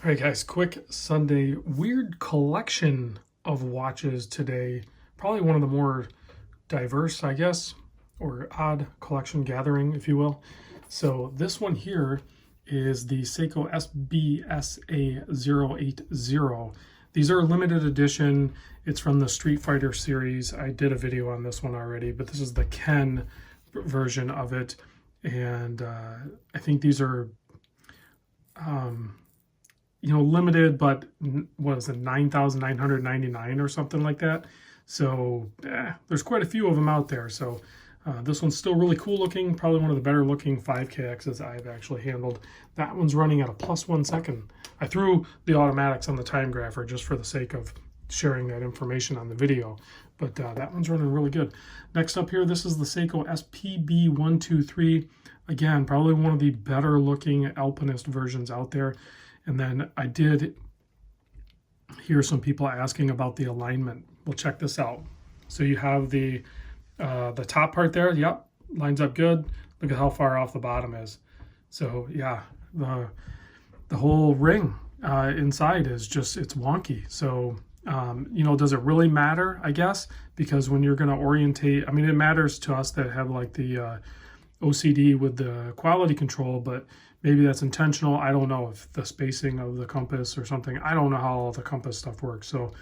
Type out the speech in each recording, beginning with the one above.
All right, guys, quick Sunday weird collection of watches today. Probably one of the more diverse, I guess, or odd collection gathering, if you will. So this one here is the Seiko SBSA080. These are limited edition. It's from the Street Fighter series. I did a video on this one already, but this is the Ken version of it. And I think these are limited, but what is it, 9,999 or something like that. So there's quite a few of them out there. So this one's still really cool looking, probably one of the better looking 5KXs I've actually handled. That one's running at a +1 second. I threw the automatics on the time grapher just for the sake of sharing that information on the video, but that one's running really good. Next up here, this is the Seiko SBSB123. Again, probably one of the better looking Alpinist versions out there. And then I did hear some people asking about the alignment. Well, check this out. So you have the top part there. Yep, lines up good. Look at how far off the bottom is. So yeah, the whole ring inside is just, it's wonky. So does it really matter? I guess, because when you're going to orientate, I mean, it matters to us that have like the OCD with the quality control, but maybe that's intentional. I don't know if the spacing of the compass or something. I don't know how all the compass stuff works. So,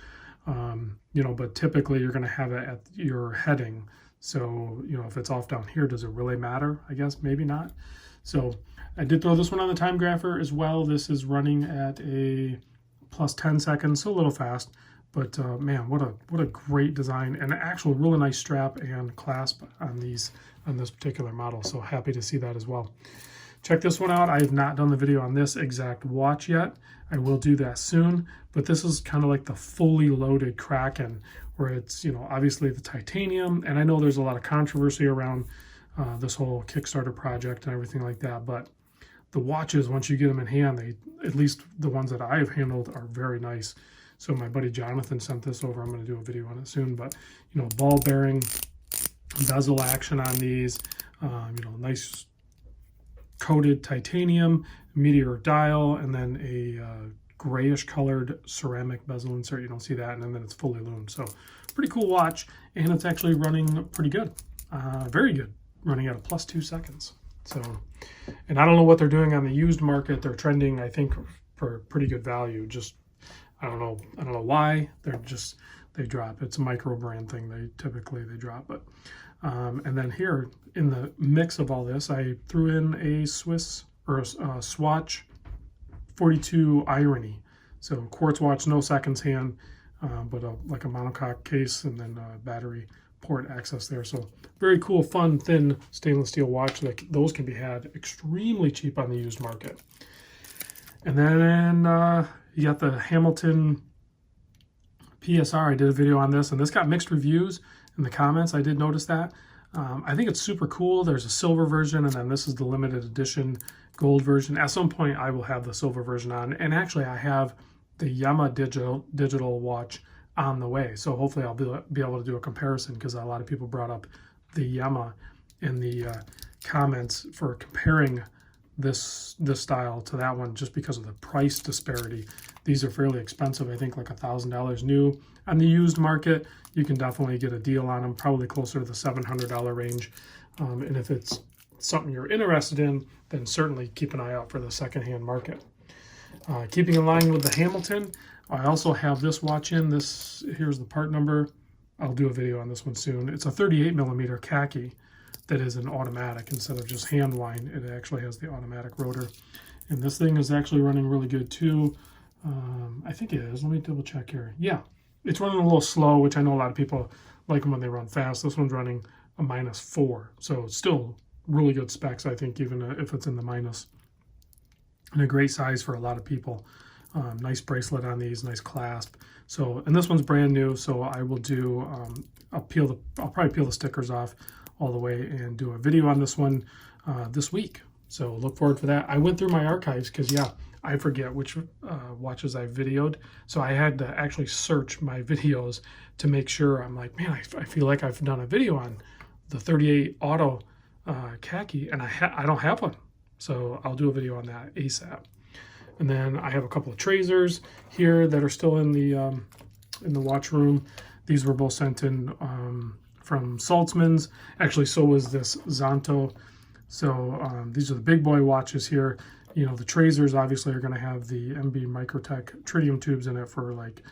but typically you're going to have it at your heading. So, if it's off down here, does it really matter? I guess maybe not. So I did throw this one on the time grapher as well. This is running at a +10 seconds, so a little fast. But man, what a great design, and an actual really nice strap and clasp on this particular model. So happy to see that as well. Check this one out. I have not done the video on this exact watch yet. I will do that soon, but this is kind of like the fully loaded Kraken, where it's, obviously the titanium, and I know there's a lot of controversy around this whole Kickstarter project and everything like that, but the watches, once you get them in hand, at least the ones that I have handled, are very nice. So my buddy Jonathan sent this over. I'm going to do a video on it soon, but ball bearing, bezel action on these, nice coated titanium, meteor dial, and then a grayish colored ceramic bezel insert. You don't see that, and then it's fully loomed. So pretty cool watch, and it's actually running pretty good, very good, running at a +2 seconds. So, and I don't know what they're doing on the used market. They're trending, I think, for pretty good value. Just I don't know why. They drop. It's a micro brand thing. They typically drop, but. And then here in the mix of all this, I threw in a Swatch 42 Irony. So quartz watch, no seconds hand, but like a monocoque case, and then battery port access there. So very cool, fun, thin stainless steel watch. Those can be had extremely cheap on the used market. And then you got the Hamtun PSR. I did a video on this, and this got mixed reviews in the comments. I did notice that. I think it's super cool. There's a silver version, and then this is the limited edition gold version. At some point, I will have the silver version on, and actually, I have the Yama digital watch on the way. So hopefully, I'll be able to do a comparison, because a lot of people brought up the Yama in the comments for comparing this style to that one, just because of the price disparity. These are fairly expensive. I think like $1,000 new. On the used market, you can definitely get a deal on them, probably closer to the $700 range. And if it's something you're interested in, then certainly keep an eye out for the secondhand market. Keeping in line with the Hamtun, I also have this watch in. Here's the part number. I'll do a video on this one soon. It's a 38mm Khaki that is an automatic instead of just hand wind. It actually has the automatic rotor. And this thing is actually running really good too. I think it is. Let me double check here. Yeah, it's running a little slow, which I know a lot of people like them when they run fast. This one's running a -4. So it's still really good specs, I think, even if it's in the minus. And a great size for a lot of people. Nice bracelet on these, nice clasp. So, and this one's brand new, so I will do, I'll probably peel the stickers off all the way and do a video on this one this week. So look forward for that. I went through my archives because, yeah, I forget which watches I videoed. So I had to actually search my videos to make sure. I'm like, man, I feel like I've done a video on the 38 Auto Khaki, and I don't have one. So I'll do a video on that ASAP. And then I have a couple of Trasers here that are still in the watch room. These were both sent in from Saltzman's. Actually, so was this Szanto. So these are the big boy watches here. You know, the Trasers obviously are going to have the MB Microtech tritium tubes in it for like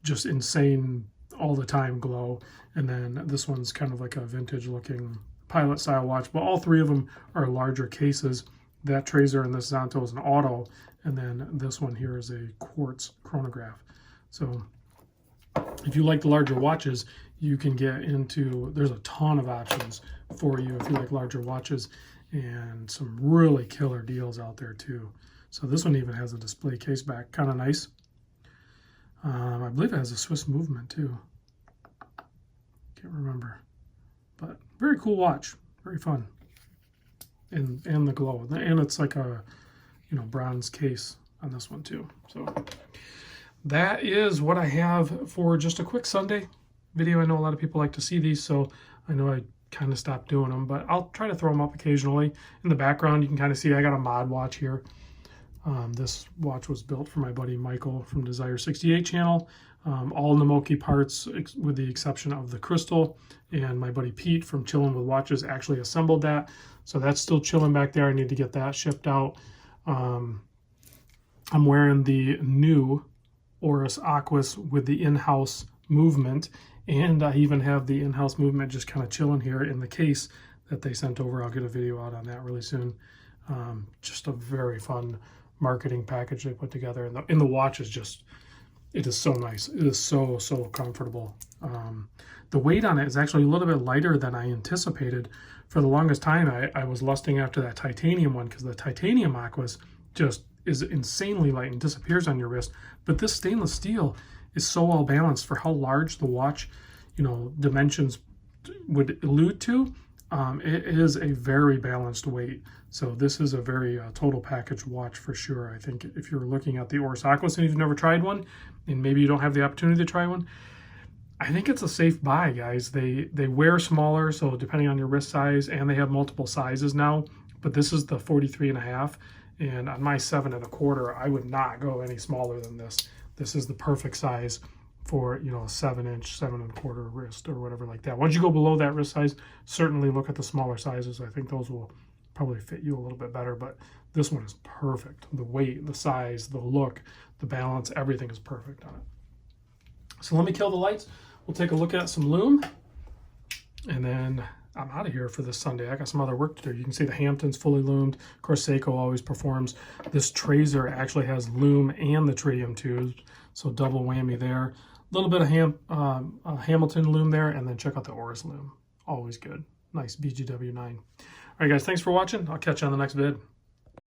just insane all the time glow. And then this one's kind of like a vintage looking pilot style watch, but all three of them are larger cases. That Traser and this Szanto is an auto, and then this one here is a quartz chronograph. So if you like the larger watches, you can get into, there's a ton of options for you if you like larger watches, and some really killer deals out there too. So this one even has a display case back, kind of nice. I believe it has a Swiss movement too. Can't remember, but very cool watch, very fun, and the glow, and it's like a, you know, bronze case on this one too. So that is what I have for just a quick Sunday video. I know a lot of people like to see these, so I know I kind of stopped doing them, but I'll try to throw them up occasionally. In the background, you can kind of see I got a mod watch here. This watch was built for my buddy Michael from Desire 68 channel. All Namoki parts with the exception of the crystal, and my buddy Pete from Chillin' with Watches actually assembled that. So that's still chilling back there. I need to get that shipped out. I'm wearing the new Oris Aquas with the in-house movement, and I even have the in-house movement just kind of chilling here in the case that they sent over. I'll get a video out on that really soon. Just a very fun marketing package they put together, and the watch is just, it is so nice. It is so comfortable. The weight on it is actually a little bit lighter than I anticipated. For the longest time, I was lusting after that titanium one, because the titanium Aquas just is insanely light and disappears on your wrist. But this stainless steel is so well balanced for how large the watch, you know, dimensions would allude to. It is a very balanced weight. So this is a very total package watch for sure. I think if you're looking at the Oris Aquas and you've never tried one, and maybe you don't have the opportunity to try one, I think it's a safe buy, guys. They wear smaller, so depending on your wrist size, and they have multiple sizes now, but this is the 43.5, and on my 7.25, I would not go any smaller than this. This is the perfect size for, you know, a 7-inch, 7.25 wrist or whatever like that. Once you go below that wrist size, certainly look at the smaller sizes. I think those will probably fit you a little bit better, but this one is perfect. The weight, the size, the look, the balance, everything is perfect on it. So let me kill the lights. We'll take a look at some lume, and then I'm out of here for this Sunday. I got some other work to do. You can see the Hamtun's fully loomed. Of course, Seiko always performs. This Traser actually has lume and the tritium tubes, so double whammy there. A little bit of Hamilton lume there, and then check out the Oris lume. Always good. Nice BGW9. All right, guys, thanks for watching. I'll catch you on the next vid.